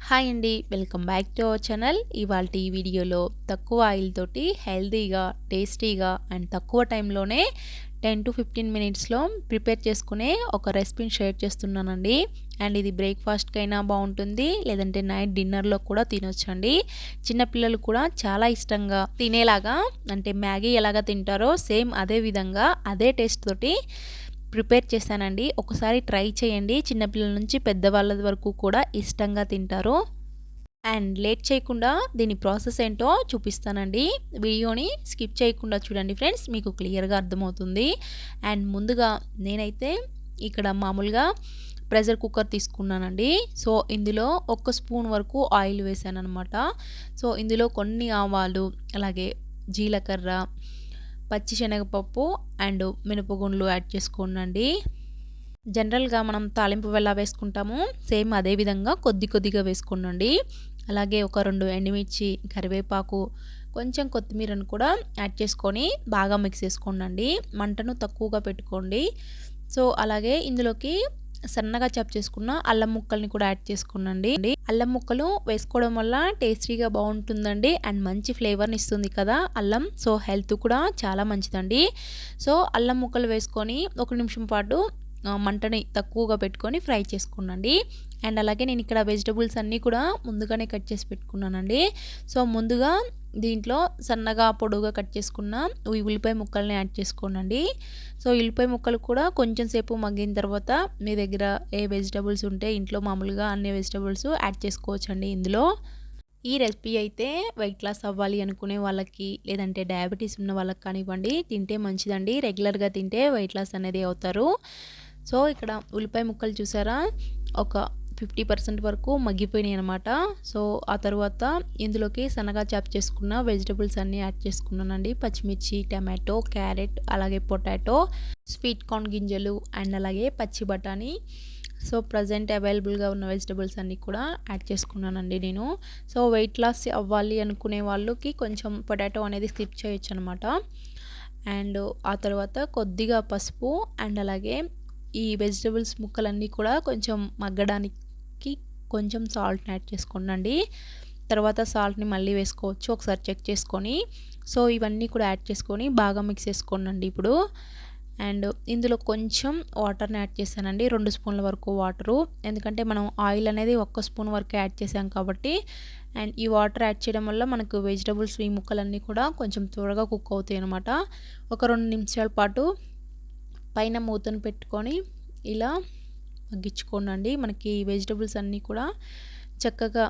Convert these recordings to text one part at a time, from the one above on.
Hi అండి, welcome back to our channel. ఇవాల్టి ఈ వీడియోలో తక్కువ ఆయిల్ తోటి హెల్తీగా, టేస్టీగా అండ్ తక్కువ టైంలోనే 10 to 15 మినిట్స్లో ప్రిపేర్ చేసుకునే ఒక రెసిపీని షేర్ చేస్తున్నానండి. అండ్ ఇది బ్రేక్ఫాస్ట్కైనా బాగుంటుంది, లేదంటే నైట్ డిన్నర్లో కూడా తినొచ్చండి. చిన్నపిల్లలు కూడా చాలా ఇష్టంగా తినేలాగా, అంటే మ్యాగీ ఎలాగా తింటారో సేమ్ అదే విధంగా అదే టేస్ట్ తోటి ప్రిపేర్ చేశానండి. ఒకసారి ట్రై చేయండి. చిన్నపిల్లల నుంచి పెద్దవాళ్ళ వరకు కూడా ఇష్టంగా తింటారు. అండ్ లేట్ చేయకుండా దీని ప్రాసెస్ ఏంటో చూపిస్తానండి. వీడియోని స్కిప్ చేయకుండా చూడండి ఫ్రెండ్స్, మీకు క్లియర్గా అర్థమవుతుంది. అండ్ ముందుగా నేనైతే ఇక్కడ మామూలుగా ప్రెషర్ కుక్కర్ తీసుకున్నానండి. సో ఇందులో 1 స్పూన్ వరకు ఆయిల్ వేసాను అనమాట. సో ఇందులో కొన్ని ఆవాలు, అలాగే జీలకర్ర, పచ్చి శనగపప్పు అండ్ మినపగుండ్లు యాడ్ చేసుకోండి. జనరల్గా మనం తాలింపు ఎలా వేసుకుంటామో సేమ్ అదే విధంగా కొద్దిగా వేసుకోండి. అలాగే ఒక 2 ఎండుమిర్చి, కరివేపాకు, కొంచెం కొత్తిమీరను కూడా యాడ్ చేసుకొని బాగా మిక్స్ చేసుకోండి. మంటను తక్కువగా పెట్టుకోండి. సో అలాగే ఇందులోకి సన్నగా చాప్ చేసుకున్న అల్లం ముక్కల్ని కూడా యాడ్ చేసుకోండి. అల్లం ముక్కలు వేసుకోవడం వల్ల టేస్టీగా బాగుంటుందండి అండ్ మంచి ఫ్లేవర్ని ఇస్తుంది కదా అల్లం. సో హెల్త్ కూడా చాలా మంచిదండి. సో అల్లం ముక్కలు వేసుకొని 1 నిమిషం పాటు మంటని తక్కువగా పెట్టుకొని ఫ్రై చేసుకోండి. అండ్ అలాగే నేను ఇక్కడ వెజిటబుల్స్ అన్నీ కూడా ముందుగానే కట్ చేసి పెట్టుకున్నానండి. సో ముందుగా దీంట్లో సన్నగా పొడుగా కట్ చేసుకున్న ఈ ఉల్లిపాయ ముక్కల్ని యాడ్ చేసుకోండి. సో ఉల్లిపాయ ముక్కలు కూడా కొంచెం సేపు మగ్గిన తర్వాత మీ దగ్గర ఏ వెజిటబుల్స్ ఉంటే ఇంట్లో మామూలుగా అన్ని వెజిటబుల్స్ యాడ్ చేసుకోవచ్చండి ఇందులో. ఈ రెసిపీ అయితే వెయిట్ లాస్ అవ్వాలి అనుకునే వాళ్ళకి, లేదంటే డయాబెటీస్ ఉన్న వాళ్ళకి కానివ్వండి తింటే మంచిదండి. రెగ్యులర్గా తింటే వెయిట్ లాస్ అనేది అవుతారు. సో ఇక్కడ ఉల్లిపాయ ముక్కలు చూసారా, ఒక 50% వరకు మగ్గిపోయినాయి అనమాట. సో ఆ తర్వాత ఇందులోకి సన్నగా చాప్ చేసుకున్న వెజిటబుల్స్ అన్నీ యాడ్ చేసుకున్నానండి. పచ్చిమిర్చి, టమాటో, క్యారెట్, అలాగే పొటాటో, స్వీట్ కార్న్ గింజలు అండ్ అలాగే పచ్చి బఠానీ. సో ప్రజెంట్ అవైలబుల్గా ఉన్న వెజిటబుల్స్ అన్నీ కూడా యాడ్ చేసుకున్నానండి నేను. సో వెయిట్ లాస్ అవ్వాలి అనుకునే వాళ్ళకి కొంచెం పొటాటో అనేది స్కిప్ చేయొచ్చు అనమాట. అండ్ ఆ తర్వాత కొద్దిగా పసుపు అండ్ అలాగే ఈ వెజిటబుల్స్ ముక్కలన్నీ కూడా కొంచెం మగ్గడానికి కొంచెం సాల్ట్ని యాడ్ చేసుకోండి. తర్వాత సాల్ట్ని మళ్ళీ వేసుకోవచ్చు ఒకసారి చెక్ చేసుకొని. సో ఇవన్నీ కూడా యాడ్ చేసుకొని బాగా మిక్స్ చేసుకోండి ఇప్పుడు. అండ్ ఇందులో కొంచెం వాటర్ని యాడ్ చేశానండి, 2 స్పూన్ల వరకు వాటరు. ఎందుకంటే మనం ఆయిల్ అనేది 1 స్పూన్ వరకు యాడ్ చేసాం కాబట్టి. అండ్ ఈ వాటర్ యాడ్ చేయడం వల్ల మనకు వెజిటబుల్స్ ఈ ముక్కలన్నీ కూడా కొంచెం త్వరగా కుక్ అవుతాయి అన్నమాట. ఒక 2 నిమిషాల పాటు పైన మూతను పెట్టుకొని ఇలా మగ్గించుకోండి. మనకి వెజిటబుల్స్ అన్నీ కూడా చక్కగా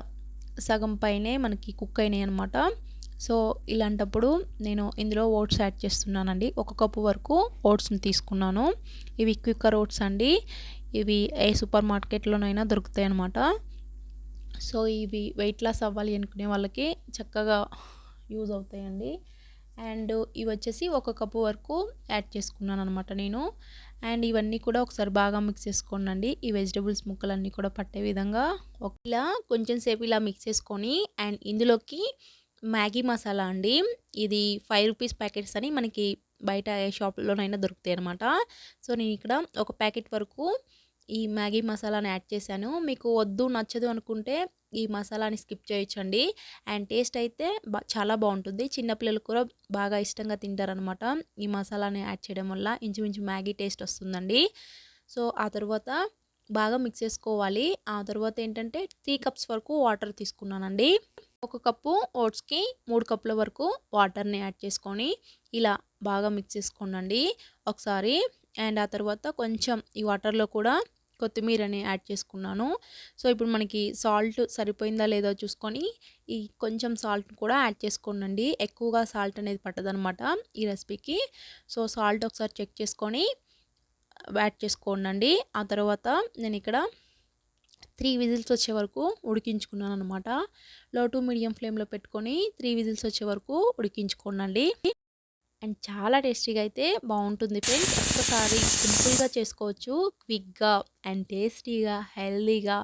సగం పైనే మనకి కుక్ అయినాయి అనమాట. సో ఇలాంటప్పుడు నేను ఇందులో ఓట్స్ యాడ్ చేస్తున్నానండి. 1 కప్పు వరకు ఓట్స్ని తీసుకున్నాను. ఇవి క్విక్కర్ ఓట్స్ అండి. ఇవి ఏ సూపర్ మార్కెట్లోనైనా దొరుకుతాయి అన్నమాట. సో ఇవి వెయిట్ లాస్ అవ్వాలి అనుకునే వాళ్ళకి చక్కగా యూజ్ అవుతాయండి. అండ్ ఇవి వచ్చేసి 1 కప్పు వరకు యాడ్ చేసుకున్నాను అనమాట నేను. అండ్ ఇవన్నీ కూడా ఒకసారి బాగా మిక్స్ చేసుకోండి. ఈ వెజిటబుల్స్ ముక్కలన్నీ కూడా పట్టే విధంగా ఇలా కొంచెం సేపు ఇలా మిక్స్ చేసుకొని, అండ్ ఇందులోకి మ్యాగీ మసాలా అండి. ఇది 5 రూపీస్ ప్యాకెట్స్ అని మనకి బయట ఏ షాప్లోనైనా దొరుకుతాయి అనమాట. సో నేను ఇక్కడ ఒక ప్యాకెట్ వరకు ఈ మ్యాగీ మసాలాని యాడ్ చేశాను. మీకు వద్దు నచ్చదు అనుకుంటే ఈ మసాలాని స్కిప్ చేయొచ్చండి. అండ్ టేస్ట్ అయితే చాలా బాగుంటుంది. చిన్నపిల్లలు కూడా బాగా ఇష్టంగా తింటారనమాట ఈ మసాలాని యాడ్ చేయడం వల్ల. ఇంచుమించు మ్యాగీ టేస్ట్ వస్తుందండి. సో ఆ తర్వాత బాగా మిక్స్ చేసుకోవాలి. ఆ తర్వాత ఏంటంటే 3 కప్స్ వరకు వాటర్ తీసుకున్నానండి. 1 కప్పు ఓట్స్కి 3 కప్పుల వరకు వాటర్ని యాడ్ చేసుకొని ఇలా బాగా మిక్స్ చేసుకోండి ఒకసారి. అండ్ ఆ తర్వాత కొంచెం ఈ వాటర్లో కూడా కొత్తిమీరని యాడ్ చేసుకున్నాను. సో ఇప్పుడు మనకి సాల్ట్ సరిపోయిందా లేదో చూసుకొని ఈ కొంచెం సాల్ట్ కూడా యాడ్ చేసుకోండి. ఎక్కువగా సాల్ట్ అనేది పట్టదనమాట ఈ రెసిపీకి. సో సాల్ట్ ఒకసారి చెక్ చేసుకొని యాడ్ చేసుకోండి. ఆ తర్వాత నేను ఇక్కడ 3 విజిల్స్ వచ్చే వరకు ఉడికించుకున్నాను అనమాట. లో టు మీడియం ఫ్లేమ్లో పెట్టుకొని 3 విజిల్స్ వచ్చే వరకు ఉడికించుకోండి. అండ్ చాలా టేస్టీగా అయితే బాగుంటుంది ఫ్రెండ్స్. ఒక్కసారి సింపుల్గా చేసుకోవచ్చు, క్విక్గా అండ్ టేస్టీగా, హెల్తీగా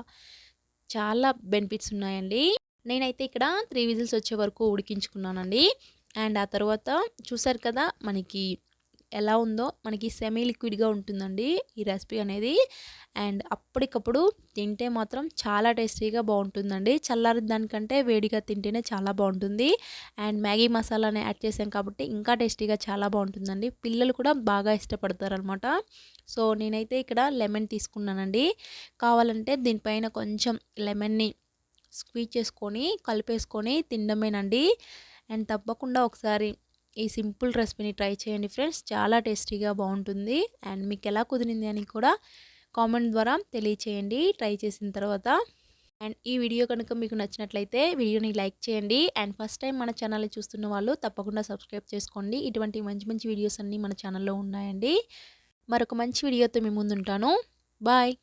చాలా బెనిఫిట్స్ ఉన్నాయండి. నేనైతే ఇక్కడ 3 విజిల్స్ వచ్చే వరకు ఉడికించుకున్నానండి. అండ్ ఆ తర్వాత చూసారు కదా మనకి ఎలా ఉందో మనకి సెమీ లిక్విడ్గా ఉంటుందండి ఈ రెసిపీ అనేది. అండ్ అప్పటికప్పుడు తింటే మాత్రం చాలా టేస్టీగా బాగుంటుందండి. చల్లారిన దానికంటే వేడిగా తింటేనే చాలా బాగుంటుంది. అండ్ మ్యాగీ మసాలాని యాడ్ చేసాం కాబట్టి ఇంకా టేస్టీగా చాలా బాగుంటుందండి. పిల్లలు కూడా బాగా ఇష్టపడతారనమాట. సో నేనైతే ఇక్కడ లెమన్ తీసుకున్నానండి. కావాలంటే దీనిపైన కొంచెం లెమన్ని స్క్వీజ్ చేసుకొని కలిపేసుకొని తినడమేనండి. అండ్ తప్పకుండా ఒకసారి ఈ సింపుల్ రెసిపీని ట్రై చేయండి ఫ్రెండ్స్. చాలా టేస్టీగా బాగుంటుంది. అండ్ మీకు ఎలా కుదిరింది అని కూడా కామెంట్ ద్వారా తెలియచేయండి ట్రై చేసిన తర్వాత. అండ్ ఈ వీడియో కనుక మీకు నచ్చినట్లయితే వీడియోని లైక్ చేయండి. అండ్ ఫస్ట్ టైం మన ఛానల్ని చూస్తున్న వాళ్ళు తప్పకుండా సబ్స్క్రైబ్ చేసుకోండి. ఇటువంటి మంచి మంచి వీడియోస్ అన్నీ మన ఛానల్లో ఉన్నాయండి. మరొక మంచి వీడియోతో మీ ముందుంటాను. బాయ్.